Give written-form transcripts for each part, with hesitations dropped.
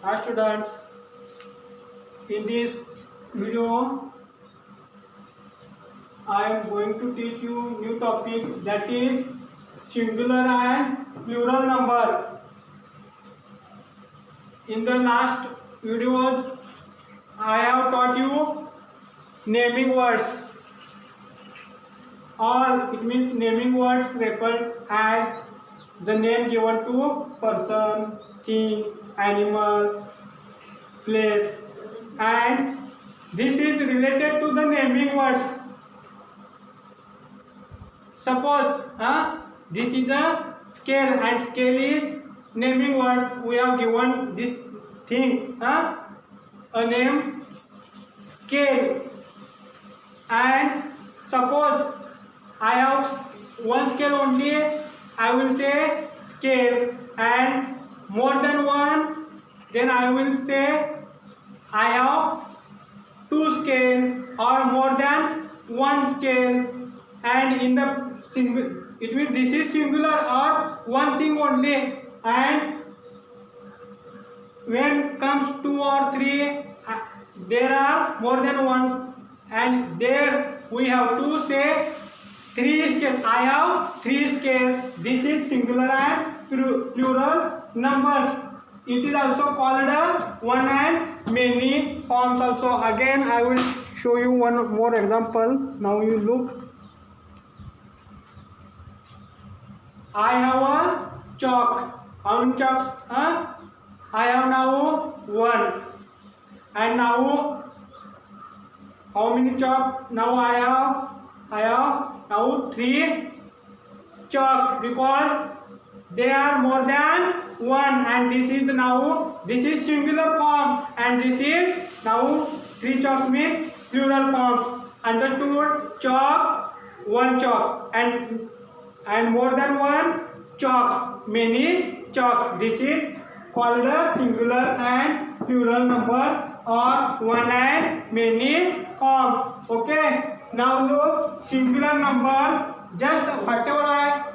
Hi students, in this video I am going to teach you new topic, that is singular and plural number. In the last videos I have taught you naming words. Or it means naming words referred as the name given to person, thing, animal, place, and this is related to the naming words. Suppose this is a scale and scale is naming words. We have given this thing a name scale, and suppose I have one scale only, I will say scale, and more than one, then I will say I have two scale or more than one scale. And in the single, it means this is singular or one thing only, and when comes two or three, there are more than one, and there we have to say three scales. I have three scales. This is singular and plural numbers. It is also called a one and many forms also. Again I will show you one more example. Now you look. I have a chalk. How many chalks? I have now one. And now how many chalk? Now I have now three chalks, because they are more than one, and this is singular form, and this is now three chalks means plural forms. Understood? Chalk, one chalk, and more than one chalks, many chalks. This is called a singular and plural number or one and many form. Okay. Now look, singular number, just whatever I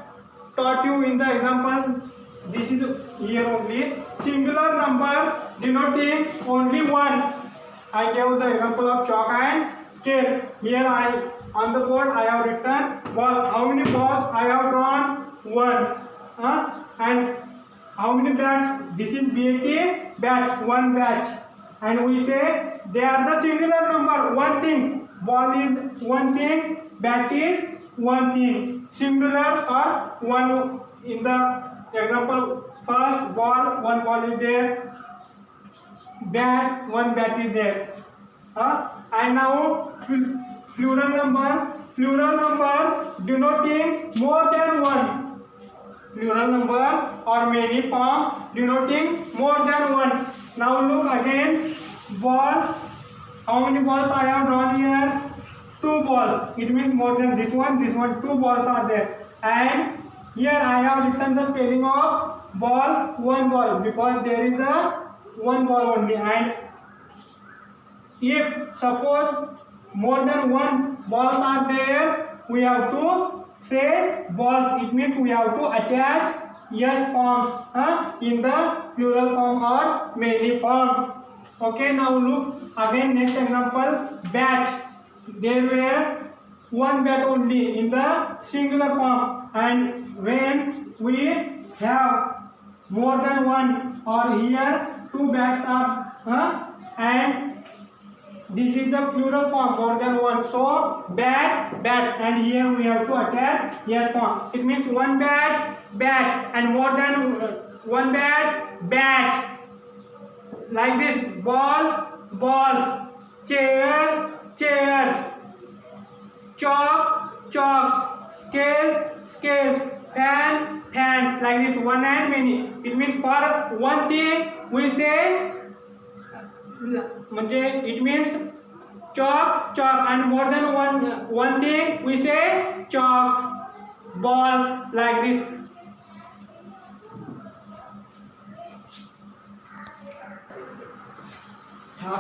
taught you in the example, this is here only. Singular number denoting only one. I gave the example of chalk and scale. Here on the board I have written ball. How many balls I have drawn? One. And how many bats? This is BAT, bat, one bat. And we say they are the singular number, one thing. Ball is one thing, bat is one thing. Singular or one. In the example, first ball, one ball is there. Bat, one bat is there. And now plural number denoting more than one. Plural number or many form denoting more than one. Now look again, ball. How many balls I have drawn here? Two balls. It means more than this one, two balls are there. And here I have written the spelling of ball, one ball, because there is a one ball only. And if suppose more than one balls are there, we have to say balls. It means we have to attach yes forms in the plural form or many form. Okay, now look again, next example, bat. There were one bat only in the singular form, and when we have more than one, or here two bats are and this is the plural form, more than one, so bat, bats, and here we have to attach yes form. It means one bat, bat, and more than one bat, bats. Like this, ball, balls, chair, chairs, chalk, chalks, scale, scales, fan, fans. Like this, one and many. It means for one thing we say, it means chalk, chalk, and more than one thing we say chalks, balls, like this.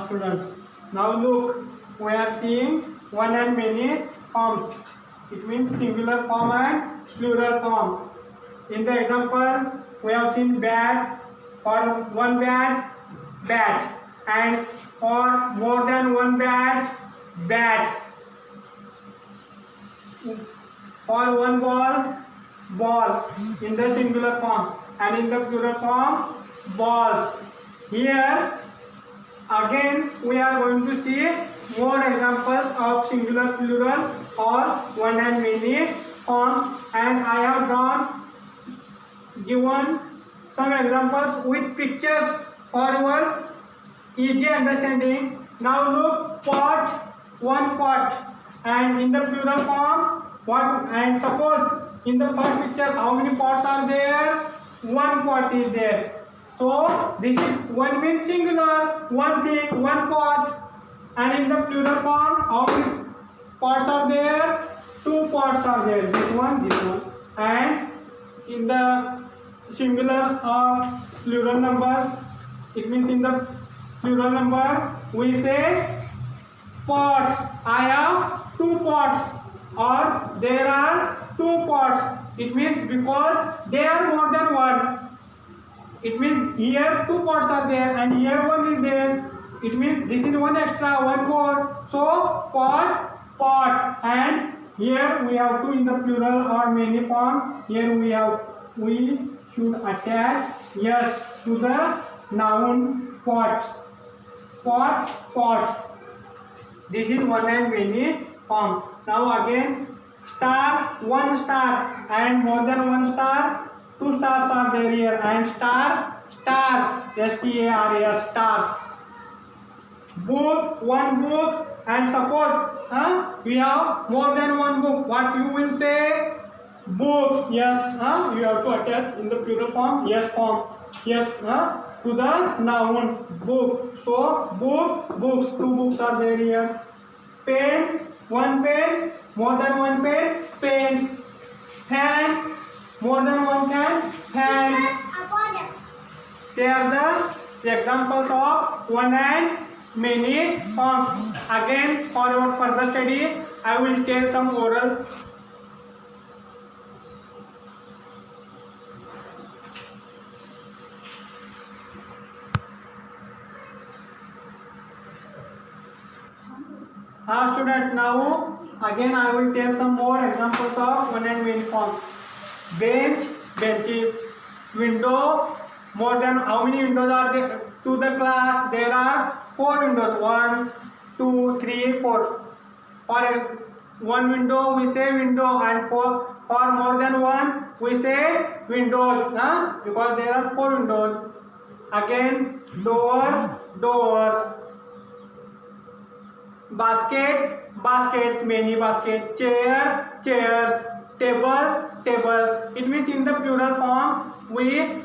Students, now look, we are seeing one and many forms. It means singular form and plural form. In the example, we have seen bat, for one bat bat, and for more than one bat, bats. For one ball, ball in the singular form, and in the plural form, balls. Here again we are going to see more examples of singular, plural or one and many forms, and I have given some examples with pictures for your easy understanding. Now look, pot, one pot, and in the plural form, what? And suppose in the first picture, how many pots are there? One pot is there. So this is one means singular, one thing, one pot, and in the plural form, how many pots are there? Two pots are there. This one, and in the singular or plural numbers, it means in the plural number we say pots. I have two pots, or there are two pots. It means because there are more than one. It means here two pots are there and here one is there. It means this is one extra, one more. So pot, pots, and here we have two in the plural or many form. Here we should attach yes to the noun pot. Pot, pots. This is one and many form. Now again, star, one star, and more than one star, two stars are there here, and star, stars, S-T-A-R-S, stars. Book, one book, and suppose we have more than one book. What you will say? Books. Yes, you have to attach in the plural form. Yes, form. Yes, to the noun book. So book, books. Two books are there here. Pen, one pen, more than one pen, pens. Fan, more than one can, fans. They are the examples of one and many forms. Again, for your further study, I will tell some oral. Student, now again I will tell some more examples of one and many forms. Bench, benches. Window, more than how many windows are there to the class? There are four windows. 1, 2, 3, 4. For one window we say window, and for more than one we say windows, because there are four windows. Again, door, doors. Basket, baskets, many baskets. Chair, chairs. Table, tables. It means in the plural form we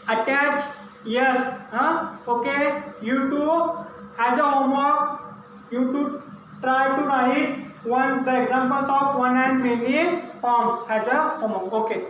attach yes. Okay, you two as a homework, you two try to write the examples of one and many forms as a homework. Okay.